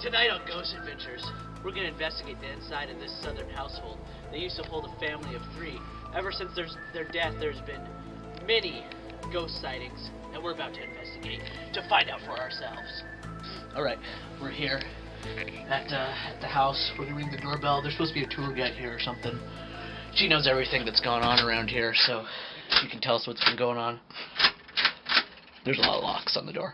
Tonight on Ghost Adventures, we're going to investigate the inside of this southern household. They used to hold a family of 3. Ever since their death, there's been many ghost sightings, and we're about to investigate to find out for ourselves. Alright, we're here at the house. We're going to ring the doorbell. There's supposed to be a tour guide here or something. She knows everything that's going on around here, so she can tell us what's been going on. There's a lot of locks on the door.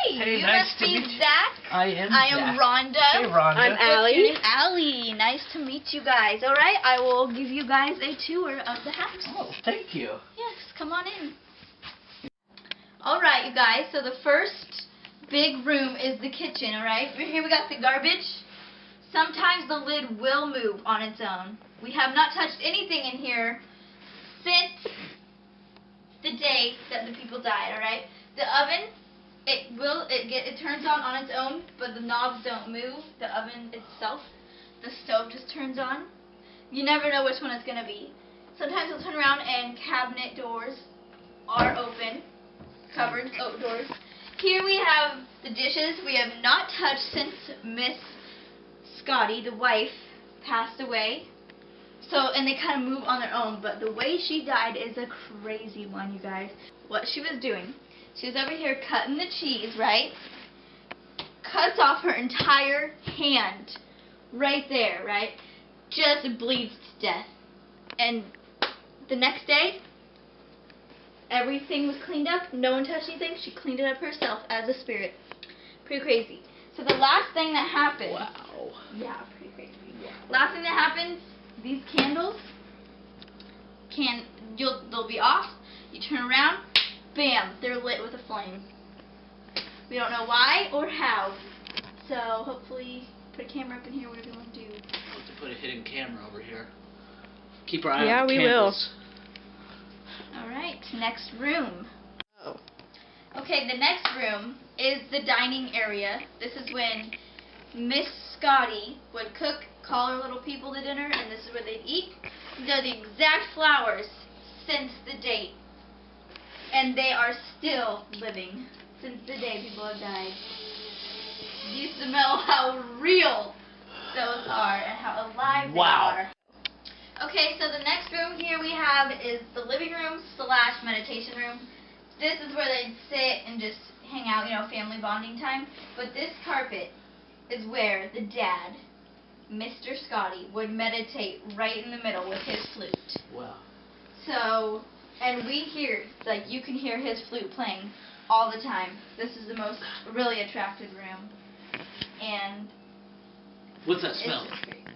Hey, you nice must to be meet you. Zach. I am Zach. Rhonda. Hey, Rhonda. I'm Allie. Allie. Nice to meet you guys. All right, I will give you guys a tour of the house. Oh, thank you. Yes, come on in. All right, you guys. So the first big room is the kitchen. All right. Here we got the garbage. Sometimes the lid will move on its own. We have not touched anything in here since the day that the people died. All right. The oven. It turns on its own, but the knobs don't move. The oven itself, the stove just turns on. You never know which one it's gonna be. Sometimes it'll turn around and cabinet doors are open, cupboards doors. Here we have the dishes we have not touched since Miss Scotty, the wife, passed away. And they kind of move on their own, but the way she died is a crazy one, you guys. What she was doing. She was over here cutting the cheese, right? Cuts off her entire hand right there, right? Just bleeds to death. And the next day, everything was cleaned up. No one touched anything. She cleaned it up herself as a spirit. Pretty crazy. So the last thing that happened... Wow. Yeah, pretty crazy. Wow. Last thing that happens, these candles, they'll be off. You turn around. Bam! They're lit with a flame. We don't know why or how. So hopefully put a camera up in here, whatever you want to do. We'll have to put a hidden camera over here. Keep our eye Yeah, on the we candles. Alright, next room. Oh. Okay, the next room is the dining area. This is when Miss Scotty would cook, call her little people to dinner, and this is where they'd eat. These are the exact flowers since the date. And they are still living since the day people have died. You smell how real those are and how alive they are. Okay, so the next room here we have is the living room / meditation room. This is where they'd sit and just hang out, you know, family bonding time. But this carpet is where the dad, Mr. Scotty, would meditate right in the middle with his flute. Wow. So... And we hear, like, you can hear his flute playing all the time. This is the most really attractive room. And what's that smell? It's just great.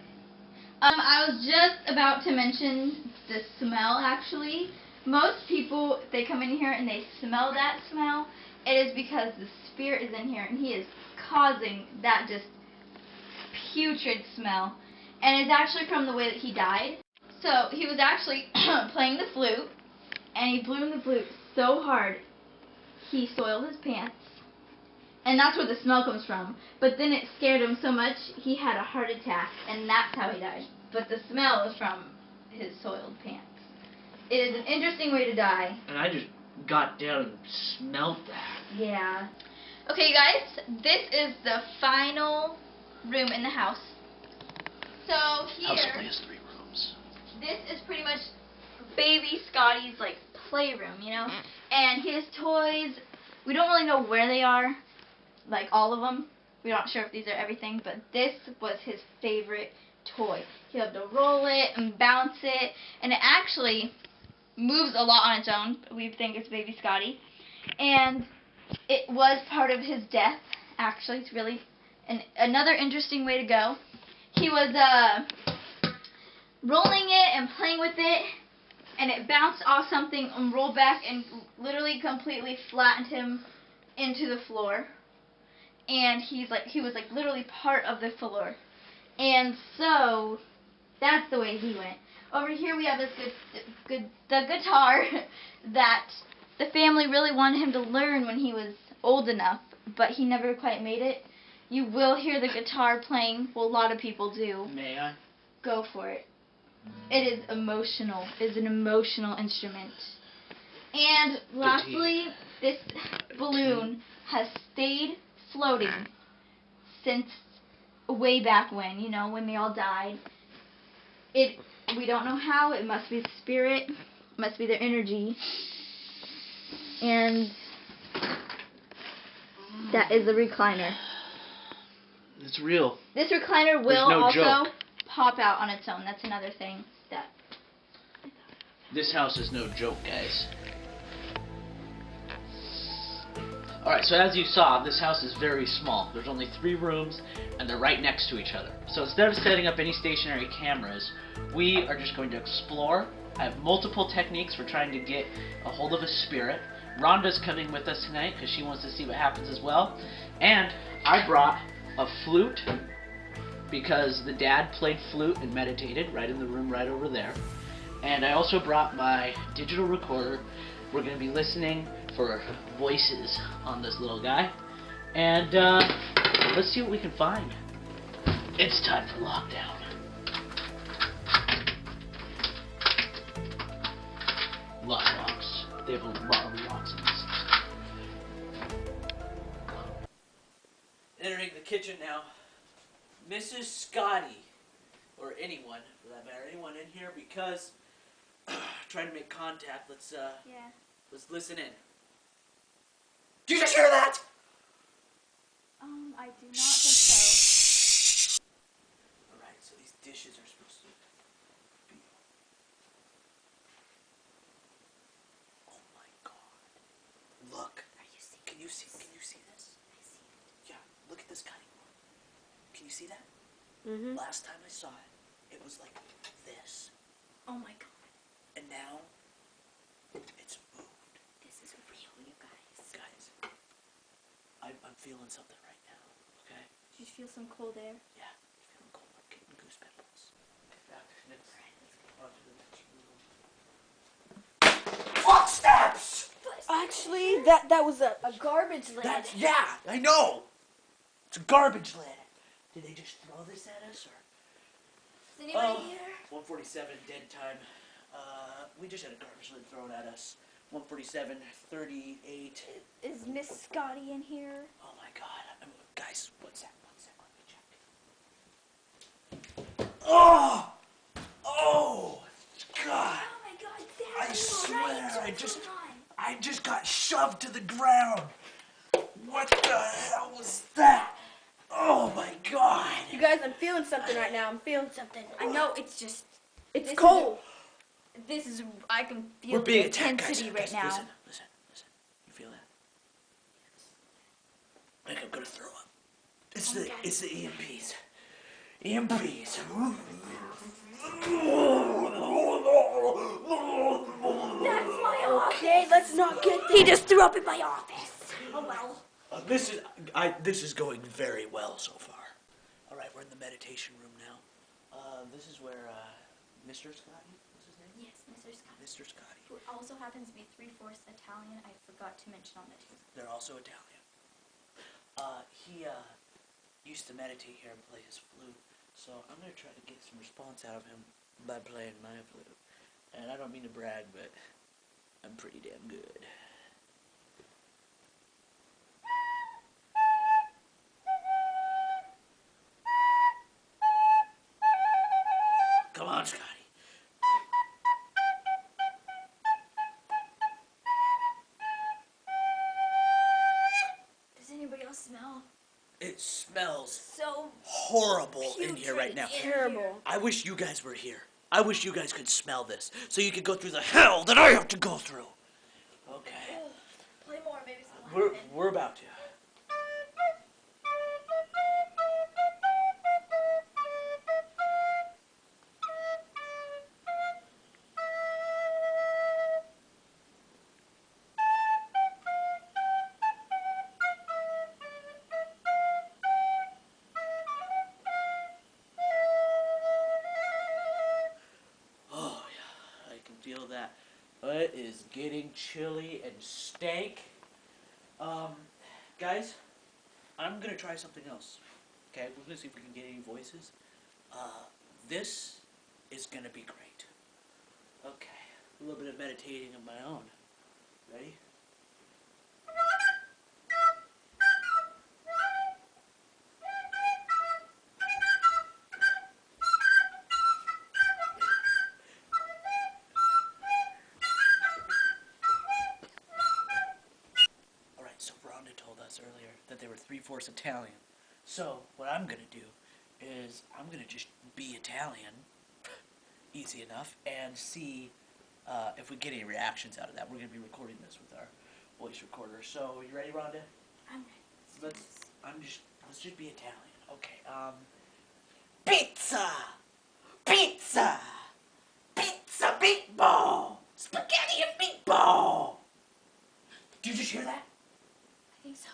I was just about to mention the smell, actually. Most people, they come in here and they smell that smell. It is because the spirit is in here and he is causing that just putrid smell. And it's actually from the way that he died. So he was actually playing the flute. And he blew in the flute so hard, he soiled his pants. And that's where the smell comes from. But then it scared him so much, he had a heart attack. And that's how he died. But the smell was from his soiled pants. It is an interesting way to die. And I just got down and smelled that. Yeah. Okay, guys, this is the final room in the house. So here... House only has 3 rooms. This is pretty much baby Scotty's like playroom, you know, and his toys, we don't really know where they are, like all of them. We're not sure if these are everything, but this was his favorite toy. He loved to roll it and bounce it, and it actually moves a lot on its own. We think it's baby Scotty, and it was part of his death. Actually, it's really another interesting way to go. He was rolling it and playing with it, and it bounced off something and rolled back and literally completely flattened him into the floor. And he was like literally part of the floor. And so that's the way he went. Over here we have this the guitar that the family really wanted him to learn when he was old enough, but he never quite made it. You will hear the guitar playing. Well, a lot of people do. May I? Go for it. It is emotional. It is an emotional instrument. And lastly, this balloon has stayed floating since way back when, you know, when they all died. We don't know how. It must be the spirit. It must be their energy. And that is the recliner. It's real. This recliner will no also joke. pop out on its own. That's another thing. This house is no joke, guys. Alright, so as you saw, this house is very small. There's only 3 rooms, and they're right next to each other. So instead of setting up any stationary cameras, we are just going to explore. I have multiple techniques for trying to get a hold of a spirit. Rhonda's coming with us tonight because she wants to see what happens as well. And I brought a flute because the dad played flute and meditated right in the room right over there. And I also brought my digital recorder. We're going to be listening for voices on this little guy. And let's see what we can find. It's time for lockdown. Locks. They have a lot of locks in this. Entering the kitchen now. Mrs. Scotty, or anyone for that matter, anyone in here, because trying to make contact. Let's let's listen in. Did you just hear that? I do not think so. Alright, so these dishes are supposed to be... Oh my god. Look. Can you see this? I see it. Yeah, look at this cutting board. Can you see that? Mm-hmm. Last time I saw it, it was like this. Oh my god. And now, it's moved. This is real, you guys. Guys, I'm feeling something right now, okay? Did you feel some cold air? Yeah, I'm feeling cold. I'm getting goose pimples. Back to the next room. Footsteps! Actually, that was a garbage lid. Yeah, I know! It's a garbage lid. Did they just throw this at us, or? Is anybody here? 147, dead time. We just had a garbage lid thrown at us. 147, 38. Is Miss Scotty in here? Oh my god. Guys, what's that? Let me check. Oh! Oh! God! Oh my god, Dad, I swear, right. I just got shoved to the ground. What the hell was that? Oh my god! You guys, I'm feeling something right now. I'm feeling something. I know, it's just... It's cold. I can feel We're being the attacked, intensity guys. right now. Listen. You feel that? I think I'm gonna throw up. It's the EMPs. EMPs. That's my office! Okay, let's not get there. He just threw up in my office! Oh well. This is going very well so far. All right, we're in the meditation room now. This is where Mr. Scotty, what's his name? Yes, Mr. Scotty. Mr. Scotty. Who also happens to be 3/4 Italian. I forgot to mention on the too. They're also Italian. He used to meditate here and play his flute. So I'm gonna try to get some response out of him by playing my flute. And I don't mean to brag, but I'm pretty damn good. Come on, Scotty. Does anybody else smell? It smells So horrible in here right now. Terrible. I wish you guys were here. I wish you guys could smell this, so you could go through the hell that I have to go through. Okay. Play more, maybe something will happen. We're about to. Oh yeah, I can feel that. It is getting chilly and stank. Guys, I'm gonna try something else. Okay, we're gonna see if we can get any voices. This is gonna be great. Okay, a little bit of meditating of my own. Ready? 3/4 Italian. So what I'm gonna do is I'm gonna just be Italian, easy enough, and see if we get any reactions out of that. We're gonna be recording this with our voice recorder. So you ready, Rhonda? I'm ready. Let's just be Italian. Okay. Pizza, pizza, pizza meatball, spaghetti and meatball. Did you just hear that? I think so.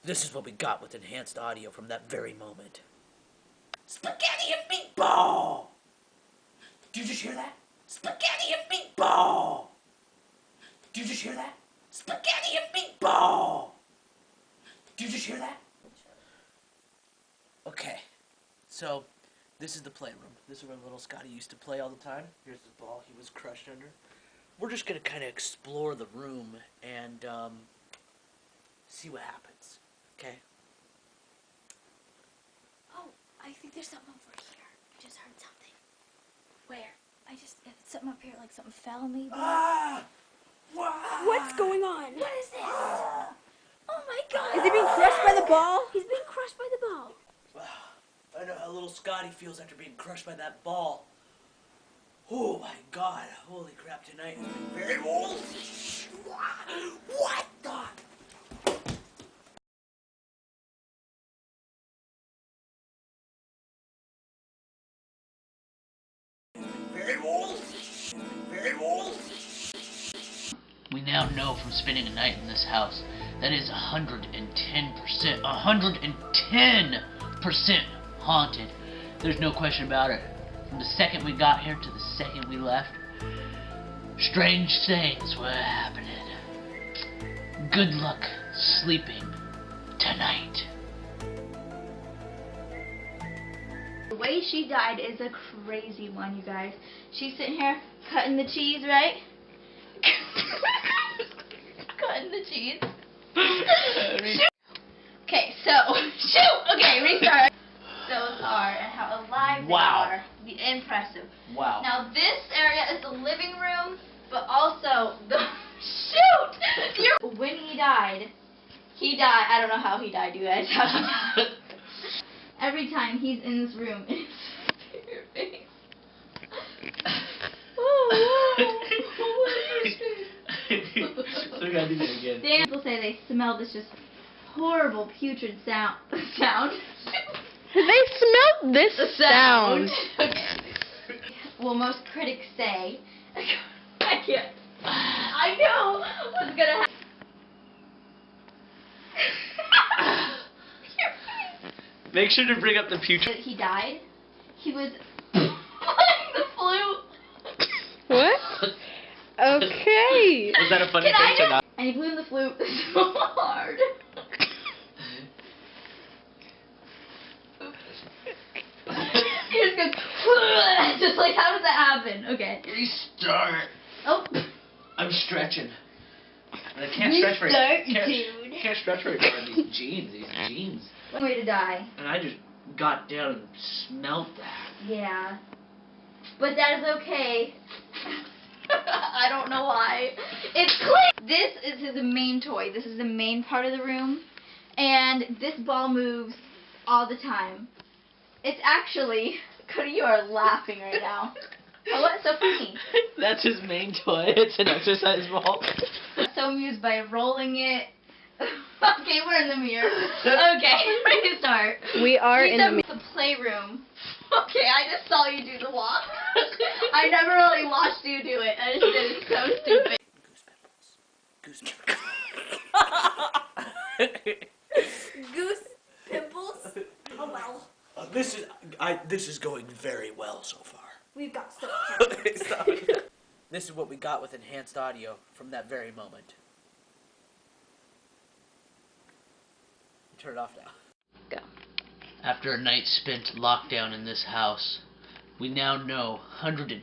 This is what we got with enhanced audio from that very moment. Spaghetti and meatball! Did you just hear that? Spaghetti and meatball! Did you just hear that? Spaghetti and meatball! Did you just hear that? Okay, so this is the playroom. This is where little Scotty used to play all the time. Here's the ball he was crushed under. We're just gonna kind of explore the room and see what happens. Okay? Oh, I think there's something over here. I just heard something. Where? It's something up here, like something fell maybe. Ah! What's going on? What is this? Oh my God! Is he Ah! being crushed by the ball? He's being crushed by the ball. I know how little Scotty feels after being crushed by that ball. Oh my God! Holy crap! Tonight has been very old. What the? Very old. Very old. We now know from spending a night in this house that is 110% haunted. There's no question about it. From the second we got here to the second we left, strange things were happening. Good luck sleeping tonight. The way she died is a crazy one, you guys. She's sitting here cutting the cheese, right? Cutting the cheese. Okay, so shoot. Okay, restart. Those are and how alive they are. Impressive. Wow. Now this area is the living room, but also the shoot. When he died. I don't know how he died, you guys. How he died. Every time he's in this room, it's your face. We gotta do that again. People say they smell this just horrible, putrid sound. They smelled this sound. Okay. Well, most critics say. I can't. I know what's gonna happen. Make sure to bring up the putrid. He died. He was playing the flute. What? Okay. Was that a funny thing or not? And he blew the flute so hard. He just goes, just like, how does that happen? Okay. Restart. Oh. I'm stretching. But I can't stretch very dude. Can't stretch very far in these jeans. One way to die. And I just got down and smelled that. Yeah. But that is okay. I don't know why. It's clean. This is his main toy. This is the main part of the room. And this ball moves all the time. It's actually... Cody, you are laughing right now. Oh, what's so funny? That's his main toy. It's an exercise ball. I'm so amused by rolling it. Okay, we're in the mirror. Okay, restart. We are in the mirror. The playroom. Okay, I just saw you do the walk. I never really watched you do it. I just did it so stupid. Goose pimples? Oh well. This is going very well so far. We've got so Stop. This is what we got with enhanced audio from that very moment. Turn it off now. Go. After a night spent locked down in this house, we now know 110%